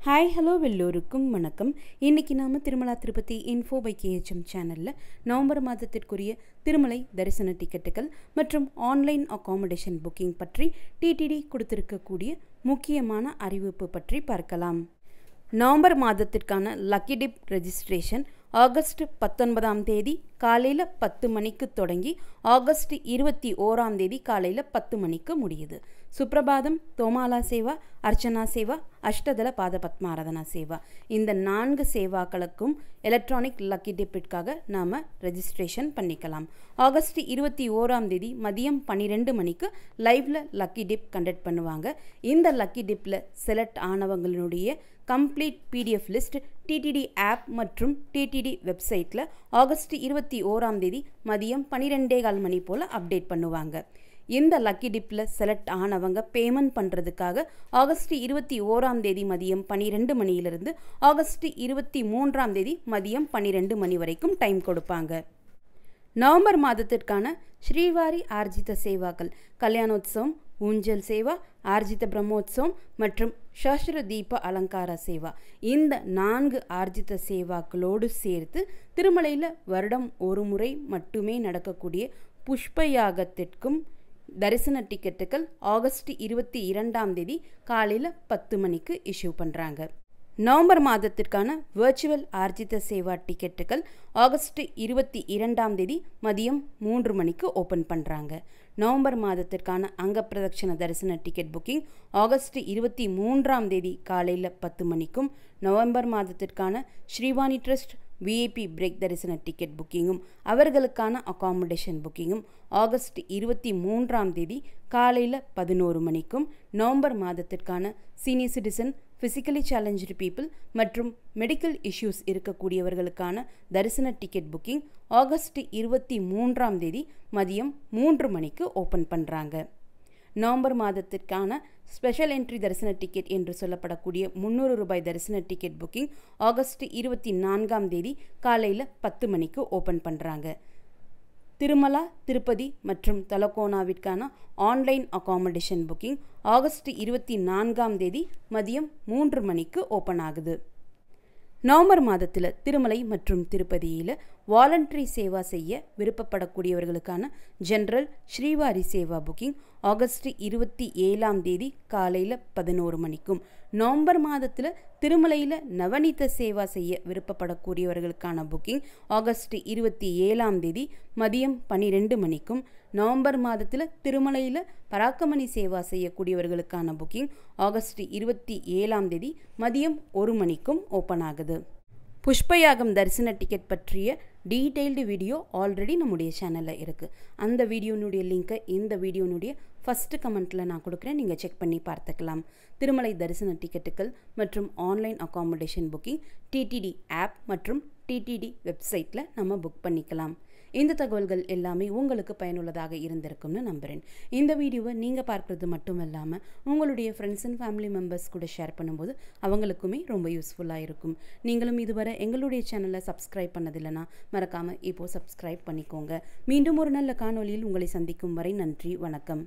Hi hello எல்லோருக்கும் வணக்கம். இன்றைக்கி நாம் திருமலா திருப்பதி இன்ஃபோ பை கேஹெச்எம் சேனலில் நவம்பர் மாதத்திற்குரிய திருமலை தரிசன டிக்கெட்டுகள் மற்றும் ஆன்லைன் அகாமடேஷன் புக்கிங் பற்றி டிடிடி கொடுத்திருக்கக்கூடிய முக்கியமான அறிவிப்பு பற்றி பார்க்கலாம். நவம்பர் மாதத்திற்கான லக்கி டிப் ரெஜிஸ்ட்ரேஷன் ஆகஸ்ட் 19ஆம் தேதி காலையில் 10 மணிக்கு தொடங்கி ஆகஸ்ட் 21ஆம் தேதி காலையில் 10 மணிக்கு முடியுது. சுப்ரபாதம், தோமாலா சேவா, அர்ச்சனா சேவா, அஷ்டதள பாத பத்மாராதனா சேவா, இந்த 4 சேவாக்களுக்கும் எலக்ட்ரானிக் லக்கி டிப்பிற்காக நாம் ரெஜிஸ்ட்ரேஷன் பண்ணிக்கலாம். ஆகஸ்ட் 21ஆம் தேதி மதியம் 12 மணிக்கு லைவ்ல லக்கி டிப் கண்டக்ட் பண்ணுவாங்க. இந்த லக்கி டிப்பில் செலக்ட் ஆனவங்களுடைய complete PDF list TTD app மற்றும் டிடிடி வெப்சைட்டில் ஆகஸ்ட் 21ஆம் தேதி மதியம் 12:15 மணி போல் அப்டேட் பண்ணுவாங்க. இந்த லக்கி டிப்பில் செலக்ட் ஆனவங்க பேமெண்ட் பண்ணுறதுக்காக ஆகஸ்ட் 21ஆம் தேதி மதியம் 12 மணியிலிருந்து ஆகஸ்ட் 23ஆம் தேதி மதியம் 12 மணி வரைக்கும் டைம் கொடுப்பாங்க. நவம்பர் மாதத்திற்கான ஸ்ரீவாரி ஆர்ஜித சேவாக்கள் கல்யாணோத்சவம், ஊஞ்சல் சேவா, ஆர்ஜித பிரம்மோத்சவம் மற்றும் சஹஸ்ர தீப அலங்கார சேவா, இந்த 4 ஆர்ஜித சேவாக்களோடு சேர்த்து திருமலையில் வருடம் ஒரு முறை மட்டுமே நடக்கக்கூடிய புஷ்பயாகத்திற்கும் தரிசன டிக்கெட்டுகள் ஆகஸ்ட் 22ஆம் தேதி காலையில் 10 மணிக்கு இஷ்யூ பண்ணுறாங்க. நவம்பர் மாதத்திற்கான வர்ச்சுவல் ஆர்ஜித சேவா டிக்கெட்டுகள் ஆகஸ்ட் 22ஆம் தேதி மதியம் 3 மணிக்கு ஓப்பன் பண்ணுறாங்க. நவம்பர் மாதத்திற்கான அங்க பிரதட்சண தரிசன டிக்கெட் புக்கிங் ஆகஸ்ட் 23ஆம் தேதி காலையில் 10 மணிக்கும், நவம்பர் மாதத்திற்கான ஸ்ரீவாணி ட்ரஸ்ட் விஐபி பிரேக் தரிசன டிக்கெட் புக்கிங்கும் அவர்களுக்கான அகாமடேஷன் புக்கிங்கும் ஆகஸ்ட் 23ஆம் தேதி காலையில் 11 மணிக்கும், நவம்பர் மாதத்திற்கான senior citizen, physically challenge people மற்றும் மெடிக்கல் இஷ்யூஸ் இருக்கக்கூடியவர்களுக்கான தரிசன டிக்கெட் புக்கிங் ஆகஸ்ட் 23ஆம் தேதி மதியம் 3 மணிக்கு ஓப்பன் பண்ணுறாங்க. நவம்பர் மாதத்திற்கான ஸ்பெஷல் என்ட்ரி தரிசன டிக்கெட் என்று சொல்லப்படக்கூடிய 300 ரூபாய் தரிசன டிக்கெட் புக்கிங் ஆகஸ்ட் 24ஆம் தேதி காலையில் 10 மணிக்கு ஓப்பன் பண்ணுறாங்க. திருமலா, திருப்பதி மற்றும் தலகோனாவிற்கான ஆன்லைன் அகாமடேஷன் புக்கிங் ஆகஸ்ட் 24ஆம் தேதி மதியம் 3 மணிக்கு ஓப்பன் ஆகுது. நவம்பர் மாதத்தில் திருமலை மற்றும் திருப்பதியில் வாலண்டரி சேவா செய்ய விருப்பப்படக்கூடியவர்களுக்கான general Srivari Seva booking August 27ஆம் தேதி காலையில் 11 மணிக்கும், நவம்பர் மாதத்தில் திருமலையில் நவநீத சேவா செய்ய விருப்பப்படக்கூடியவர்களுக்கான புக்கிங் ஆகஸ்ட் 27ஆம் தேதி மதியம் 12 மணிக்கும், நவம்பர் மாதத்தில் திருமலையில் பராக்கமணி சேவா செய்யக்கூடியவர்களுக்கான புக்கிங் ஆகஸ்ட் 27ஆம் தேதி மதியம் 1 மணிக்கும் ஓப்பன் ஆகுது. புஷ்பயாகம் தரிசன டிக்கெட் பற்றிய டீட்டெயில்டு வீடியோ ஆல்ரெடி நம்முடைய சேனலில் இருக்குது. அந்த வீடியோனுடைய லிங்க்கை இந்த வீடியோனுடைய ஃபஸ்ட்டு கமெண்ட்டில் நான் கொடுக்குறேன், நீங்கள் செக் பண்ணி பார்த்துக்கலாம். திருமலை தரிசன டிக்கெட்டுகள் மற்றும் online accommodation booking TTD app மற்றும் டிடிடி வெப்சைட்டில் நம்ம புக் பண்ணிக்கலாம். இந்த தகவல்கள் எல்லாமே உங்களுக்கு பயனுள்ளதாக இருந்திருக்கும்னு நம்புகிறேன். இந்த வீடியோவை நீங்கள் பார்க்குறது மட்டும் இல்லாமல் உங்களுடைய ஃப்ரெண்ட்ஸ் அண்ட் ஃபேமிலி மெம்பர்ஸ் கூட ஷேர் பண்ணும்போது அவங்களுக்குமே ரொம்ப யூஸ்ஃபுல்லாக இருக்கும். நீங்களும் இதுவரை எங்களுடைய சேனலை சப்ஸ்கிரைப் பண்ணதில்லைன்னா மறக்காமல் இப்போது சப்ஸ்கிரைப் பண்ணிக்கோங்க. மீண்டும் ஒரு நல்ல காணொளியில் உங்களை சந்திக்கும் வரை நன்றி, வணக்கம்.